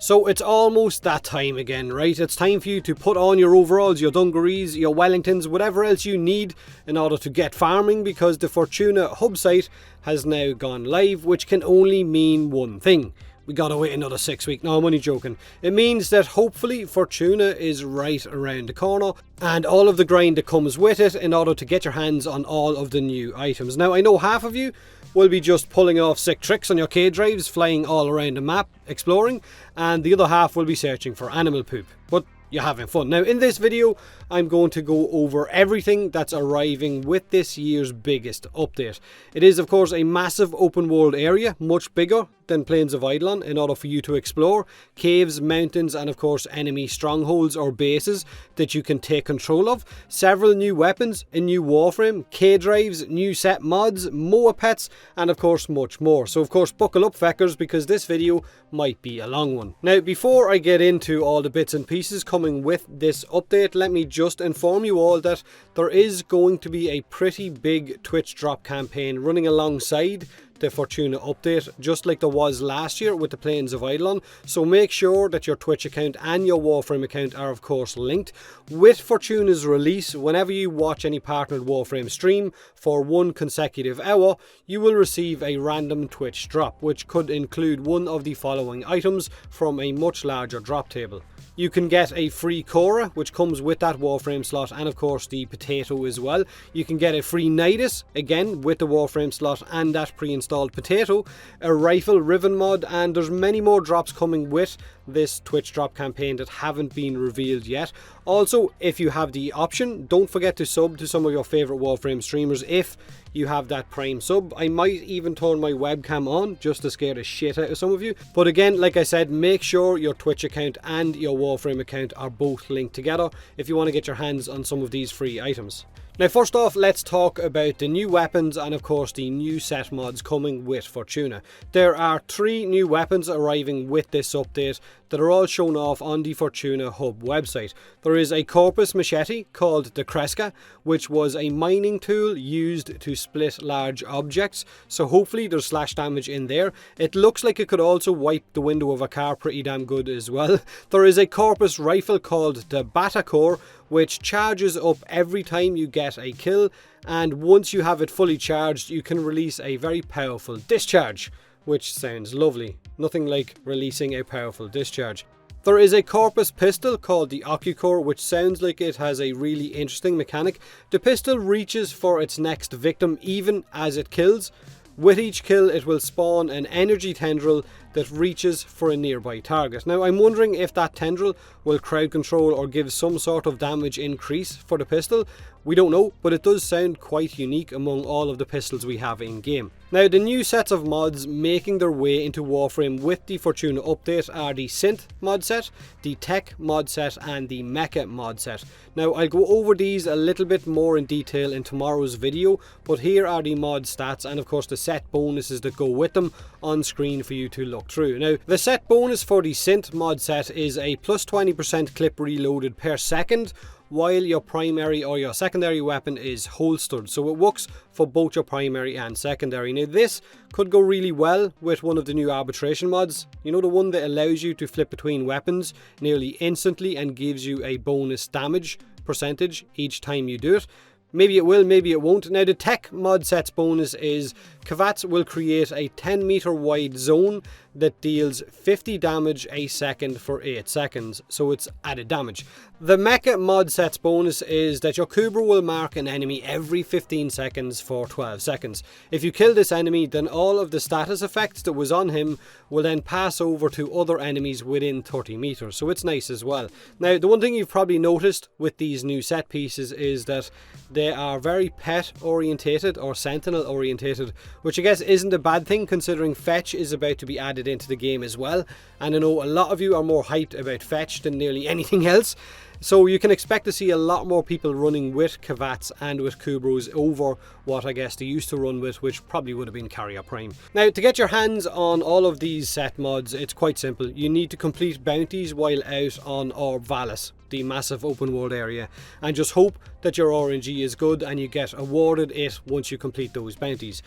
So it's almost that time again, right? It's time for you to put on your overalls, your dungarees, your Wellingtons, whatever else you need in order to get farming, because the Fortuna hub site has now gone live, which can only mean one thing. We gotta wait another 6 weeks. No, I'm only joking. It means that hopefully Fortuna is right around the corner and all of the grind that comes with it in order to get your hands on all of the new items. Now, I know half of you will be just pulling off sick tricks on your K-drives, flying all around the map, exploring, and the other half will be searching for animal poop. But you're having fun. Now, in this video, I'm going to go over everything that's arriving with this year's biggest update. It is, of course, a massive open world area, much bigger than Plains of Eidolon, in order for you to explore. Caves, mountains, and of course enemy strongholds or bases that you can take control of. Several new weapons, a new Warframe, K-drives, new set mods, more pets, and of course much more. So of course buckle up feckers, because this video might be a long one. Now, before I get into all the bits and pieces coming with this update, let me just inform you all that there is going to be a pretty big Twitch drop campaign running alongside the Fortuna update, just like there was last year with the Plains of Eidolon. So make sure that your Twitch account and your Warframe account are of course linked. With Fortuna's release, whenever you watch any partnered Warframe stream for 1 consecutive hour, you will receive a random Twitch drop, which could include one of the following items from a much larger drop table. You can get a free Cora, which comes with that Warframe slot, and of course the potato as well. You can get a free Nidus, again with the Warframe slot and that pre-installed potato, a rifle Riven mod, and there's many more drops coming with this Twitch drop campaign that haven't been revealed yet. Also, if you have the option, don't forget to sub to some of your favourite Warframe streamers if you have that Prime sub. I might even turn my webcam on just to scare the shit out of some of you. But again, like I said, make sure your Twitch account and your Warframe account are both linked together if you want to get your hands on some of these free items. Now, first off, let's talk about the new weapons and of course the new set mods coming with Fortuna. There are 3 new weapons arriving with this update that are all shown off on the Fortuna Hub website. There is a Corpus machete called the Kreska, which was a mining tool used to split large objects, so hopefully there's slash damage in there. It looks like it could also wipe the window of a car pretty damn good as well. There is a Corpus rifle called the Batacore, which charges up every time you get a kill, and once you have it fully charged, you can release a very powerful discharge, which sounds lovely. Nothing like releasing a powerful discharge. There is a Corpus pistol called the Occucore, which sounds like it has a really interesting mechanic. The pistol reaches for its next victim even as it kills. With each kill, it will spawn an energy tendril that reaches for a nearby target. Now, I'm wondering if that tendril will crowd control or give some sort of damage increase for the pistol. We don't know, but it does sound quite unique among all of the pistols we have in game. Now, the new sets of mods making their way into Warframe with the Fortuna update are the Synth mod set, the Tech mod set, and the Mecha mod set. Now, I'll go over these a little bit more in detail in tomorrow's video, but here are the mod stats and of course the set bonuses that go with them on screen for you to look through. Now, the set bonus for the Synth mod set is a plus 20% clip reloaded per second, while your primary or your secondary weapon is holstered, so it works for both your primary and secondary. Now, this could go really well with one of the new arbitration mods, you know, the one that allows you to flip between weapons nearly instantly and gives you a bonus damage percentage each time you do it. Maybe it will, maybe it won't. Now, the Tech mod set's bonus is Kavats will create a 10-meter wide zone that deals 50 damage a second for 8 seconds, so it's added damage. The Mecha mod set's bonus is that your Kubra will mark an enemy every 15 seconds for 12 seconds. If you kill this enemy, then all of the status effects that was on him will then pass over to other enemies within 30 meters, so it's nice as well. Now, the one thing you've probably noticed with these new set pieces is that they are very pet orientated or sentinel orientated, which I guess isn't a bad thing considering fetch is about to be added into the game as well, and I know a lot of you are more hyped about fetch than nearly anything else. So you can expect to see a lot more people running with Kavats and with Kubros over what I guess they used to run with, which probably would have been Carrier Prime. Now, to get your hands on all of these set mods, it's quite simple. You need to complete bounties while out on Vallis, the massive open world area, and just hope that your RNG is good and you get awarded it once you complete those bounties.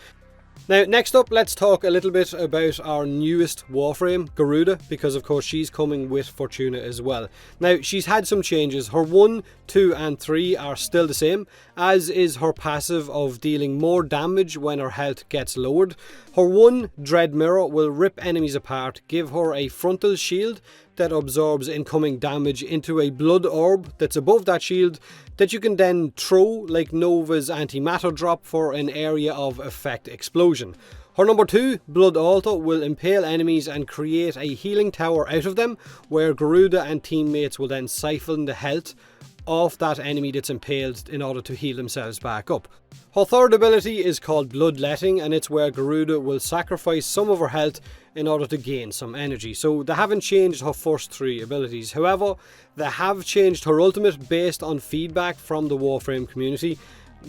Now, next up, let's talk a little bit about our newest Warframe, Garuda, because of course she's coming with Fortuna as well. Now, she's had some changes. Her 1, 2 and 3 are still the same, as is her passive of dealing more damage when her health gets lowered. Her 1, Dread Mirror, will rip enemies apart, give her a frontal shield that absorbs incoming damage into a blood orb that's above that shield that you can then throw like Nova's antimatter drop for an area of effect explosion. Her number 2, Blood Altar, will impale enemies and create a healing tower out of them, where Garuda and teammates will then siphon the health off that enemy that's impaled in order to heal themselves back up. Her 3rd ability is called Bloodletting, and it's where Garuda will sacrifice some of her health in order to gain some energy. So they haven't changed her first 3 abilities. However, they have changed her ultimate based on feedback from the Warframe community.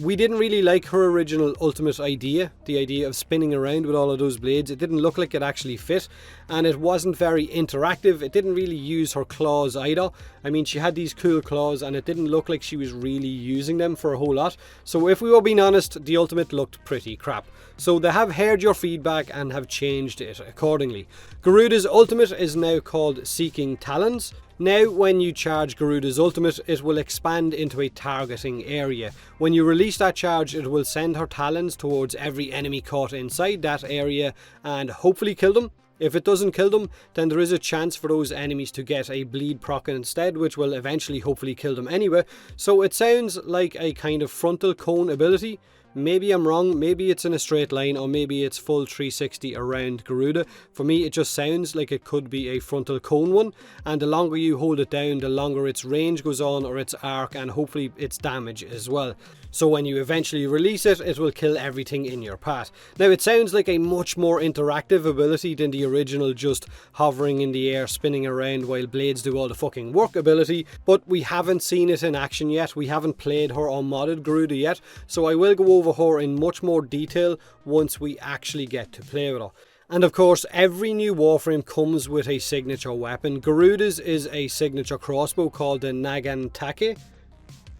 We didn't really like her original ultimate idea, the idea of spinning around with all of those blades. It didn't look like it actually fit, and it wasn't very interactive. It didn't really use her claws either. I mean, she had these cool claws and it didn't look like she was really using them for a whole lot. So if we were being honest, the ultimate looked pretty crap. So they have heard your feedback and have changed it accordingly. Garuda's ultimate is now called Seeking Talons. Now when you charge Garuda's ultimate, it will expand into a targeting area. When you release that charge, it will send her talons towards every enemy caught inside that area and hopefully kill them. If it doesn't kill them, then there is a chance for those enemies to get a bleed proc instead, which will eventually hopefully kill them anyway. So it sounds like a kind of frontal cone ability. Maybe I'm wrong, maybe it's in a straight line, or maybe it's full 360 around Garuda. For me, it just sounds like it could be a frontal cone one, and the longer you hold it down, the longer its range goes on, or its arc, and hopefully its damage as well. So when you eventually release it, it will kill everything in your path. Now, it sounds like a much more interactive ability than the original just hovering in the air, spinning around while blades do all the fucking work ability, but we haven't seen it in action yet. We haven't played her unmodded Garuda yet, so I will go over her in much more detail once we actually get to play with her. And of course, every new Warframe comes with a signature weapon. Garuda's is a signature crossbow called the Nagantake.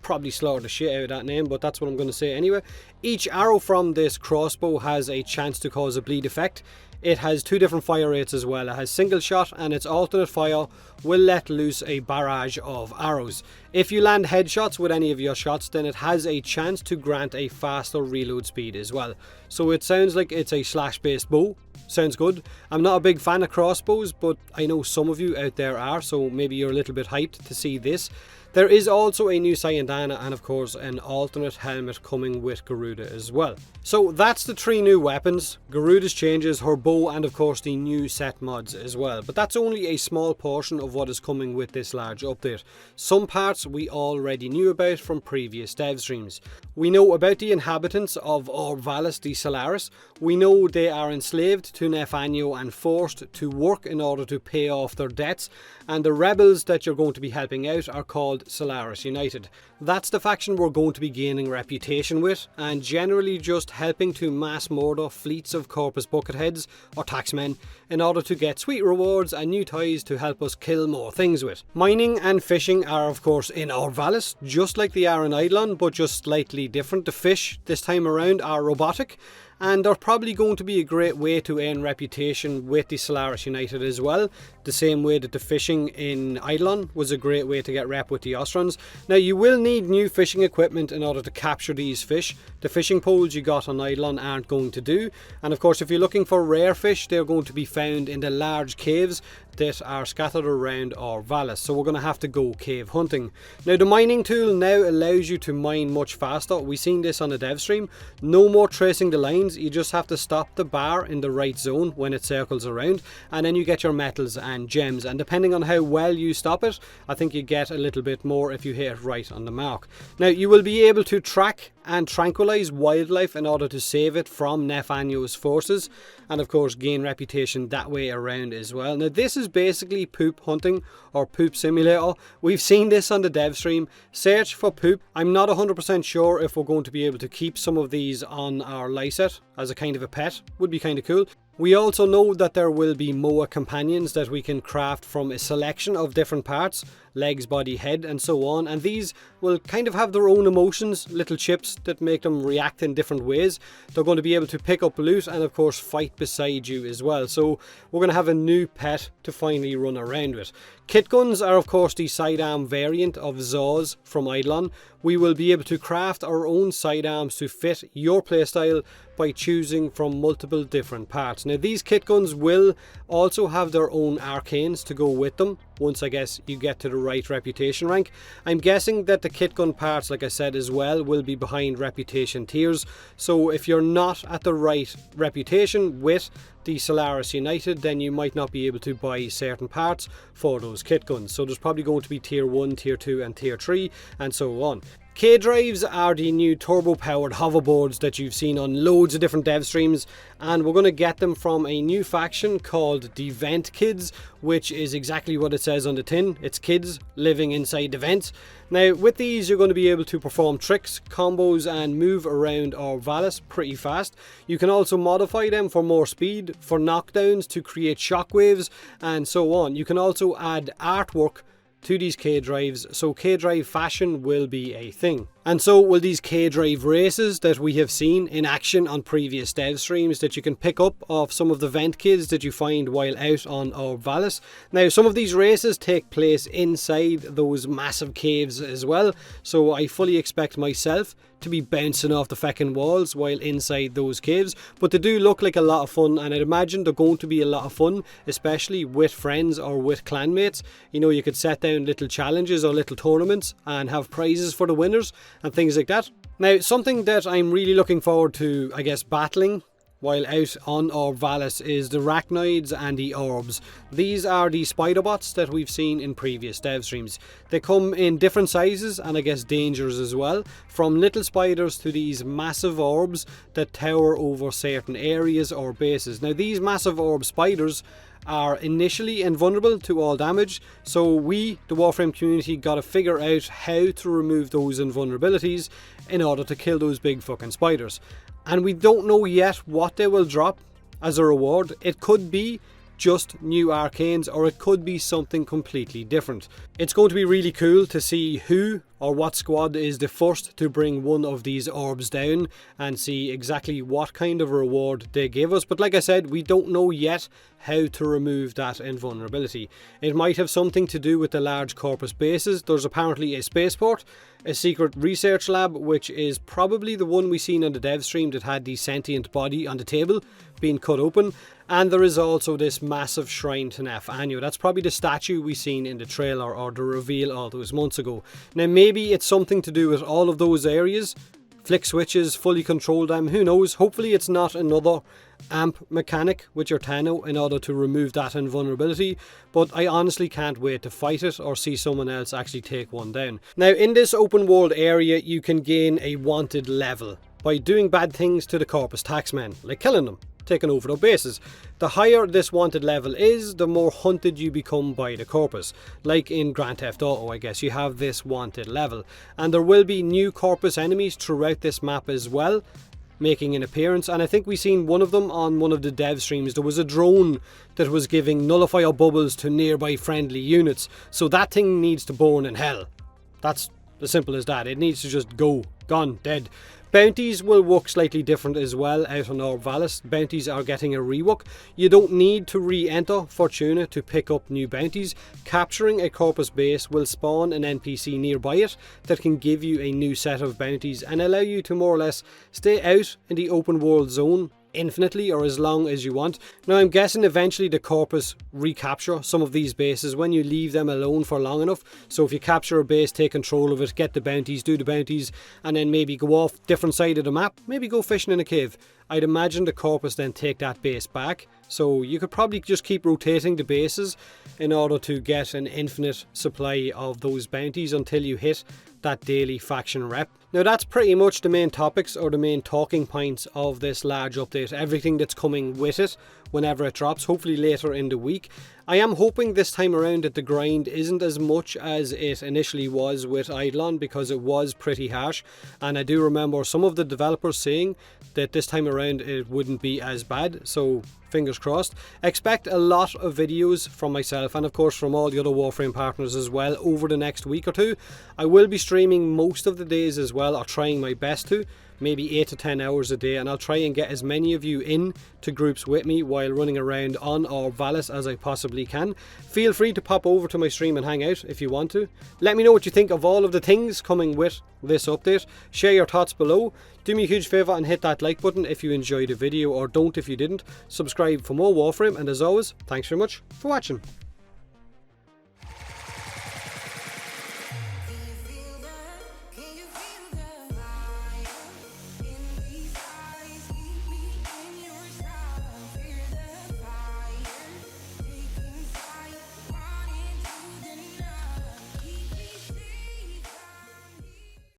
Probably slaughtered the shit out of that name, but that's what I'm going to say anyway. Each arrow from this crossbow has a chance to cause a bleed effect. It has 2 different fire rates as well. It has single shot, and its alternate fire will let loose a barrage of arrows. If you land headshots with any of your shots, then it has a chance to grant a faster reload speed as well. So it sounds like it's a slash based bow. Sounds good. I'm not a big fan of crossbows, but I know some of you out there are, so maybe you're a little bit hyped to see this. There is also a new Sayandana and of course an alternate helmet coming with Garuda as well. So that's the 3 new weapons, Garuda's changes, her bow, and of course the new set mods as well. But that's only a small portion of what is coming with this large update. Some parts we already knew about from previous dev streams. We know about the inhabitants of Vallis the Solaris. We know they are enslaved to Nefanyo and forced to work in order to pay off their debts, and the rebels that you're going to be helping out are called Solaris United. That's the faction we're going to be gaining reputation with, and generally just helping to mass murder fleets of corpus bucketheads or taxmen in order to get sweet rewards and new toys to help us kill more things with. Mining and fishing are of course in Vallis, just like they are in Eidolon, but just slightly different. The fish this time around are robotic, and they're probably going to be a great way to earn reputation with the Solaris United as well, the same way that the fishing in Eidolon was a great way to get rep with the Ostrons. Now, you will need new fishing equipment in order to capture these fish. The fishing poles you got on Eidolon aren't going to do, and of course if you're looking for rare fish, they're going to be found in the large caves that are scattered around Vallis, so we're going to have to go cave hunting. Now, the mining tool now allows you to mine much faster. We've seen this on the dev stream. No more tracing the lines, you just have to stop the bar in the right zone when it circles around, and then you get your metals and gems, and depending on how well you stop it, I think you get a little bit more if you hit it right on the mark. Now, you will be able to track and tranquilize wildlife in order to save it from Nefanyo's forces, and of course gain reputation that way around as well. Now, this is basically poop hunting or poop simulator. We've seen this on the dev stream. Search for poop. I'm not 100% sure if we're going to be able to keep some of these on our Lyset as a kind of a pet. Would be kind of cool. We also know that there will be MOA companions that we can craft from a selection of different parts, legs, body, head and so on, and these will kind of have their own emotions, little chips that make them react in different ways. They're going to be able to pick up loot and of course fight beside you as well, so we're going to have a new pet to finally run around with. Kitguns are of course the sidearm variant of Zaws from Eidolon. We will be able to craft our own sidearms to fit your playstyle by choosing from multiple different parts. Now these kitguns will also have their own arcanes to go with them once I guess you get to the right reputation rank. I'm guessing that the kitgun parts, like I said as well, will be behind reputation tiers, so if you're not at the right reputation with the Solaris United, then you might not be able to buy certain parts for those kitguns. So there's probably going to be tier 1, tier 2 and tier 3 and so on. K-drives are the new turbo-powered hoverboards that you've seen on loads of different dev streams, and we're going to get them from a new faction called the Vent Kids, which is exactly what it says on the tin. It's kids living inside the vents. Now with these you're going to be able to perform tricks, combos and move around our Vallis pretty fast. You can also modify them for more speed, for knockdowns, to create shockwaves and so on. You can also add artwork to these K-drives, so K-drive fashion will be a thing. And so will these K-drive races that we have seen in action on previous dev streams that you can pick up off some of the vent kids that you find while out on our Vallis. Now some of these races take place inside those massive caves as well, so I fully expect myself to be bouncing off the feckin' walls while inside those caves, but they do look like a lot of fun, and I'd imagine they're going to be a lot of fun, especially with friends or with clanmates. You know, you could set down little challenges or little tournaments and have prizes for the winners and things like that. Now something that I'm really looking forward to, I guess, battling while out on our Vallis is the Arachnoids and the Orbs. These are the spider bots that we've seen in previous dev streams. They come in different sizes and I guess dangers as well, from little spiders to these massive orbs that tower over certain areas or bases. Now these massive orb spiders are initially invulnerable to all damage, so we, the Warframe community, got to figure out how to remove those invulnerabilities in order to kill those big fucking spiders. And we don't know yet what they will drop as a reward. It could be just new arcanes, or it could be something completely different. It's going to be really cool to see who or what squad is the first to bring one of these orbs down and see exactly what kind of reward they give us. But like I said, we don't know yet how to remove that invulnerability. It might have something to do with the large corpus bases. There's apparently a spaceport, a secret research lab, which is probably the one we seen on the dev stream that had the sentient body on the table being cut open, and there is also this massive shrine to Nef-Anu. That's probably the statue we seen in the trailer or the reveal all those months ago. Now maybe it's something to do with all of those areas, flick switches, fully control them, who knows. Hopefully it's not another amp mechanic with your Tano in order to remove that invulnerability, but I honestly can't wait to fight it or see someone else actually take one down. Now in this open world area you can gain a wanted level by doing bad things to the Corpus taxmen, like killing them, taking over their bases. The higher this wanted level is, the more hunted you become by the Corpus. Like in Grand Theft Auto, I guess, you have this wanted level. And there will be new Corpus enemies throughout this map as well, making an appearance, and I think we seen one of them on one of the dev streams. There was a drone that was giving nullifier bubbles to nearby friendly units, so that thing needs to burn in hell. That's as simple as that. It needs to just go, gone, dead. Bounties will work slightly different as well out on our Vallis. Bounties are getting a rework. You don't need to re-enter Fortuna to pick up new bounties. Capturing a Corpus base will spawn an NPC nearby it that can give you a new set of bounties and allow you to more or less stay out in the open world zone infinitely or as long as you want. Now I'm guessing eventually the Corpus recapture some of these bases when you leave them alone for long enough. So if you capture a base, take control of it, get the bounties, do the bounties, and then maybe go off different side of the map, maybe go fishing in a cave. I'd imagine the Corpus then take that base back, so you could probably just keep rotating the bases in order to get an infinite supply of those bounties until you hit that daily faction rep. Now that's pretty much the main topics or the main talking points of this large update, everything that's coming with it whenever it drops, hopefully later in the week. I am hoping this time around that the grind isn't as much as it initially was with Eidolon, because it was pretty harsh, and I do remember some of the developers saying that this time around it wouldn't be as bad, so fingers crossed. Expect a lot of videos from myself and of course from all the other Warframe partners as well over the next week or two. I will be streaming most of the days as well, or trying my best to, maybe 8 to 10 hours a day, and I'll try and get as many of you in to groups with me while running around on or Vallis as I possibly can. Feel free to pop over to my stream and hang out if you want to. Let me know what you think of all of the things coming with this update. Share your thoughts below. Do me a huge favour and hit that like button if you enjoyed the video, or don't if you didn't. Subscribe for more Warframe, and as always, thanks very much for watching.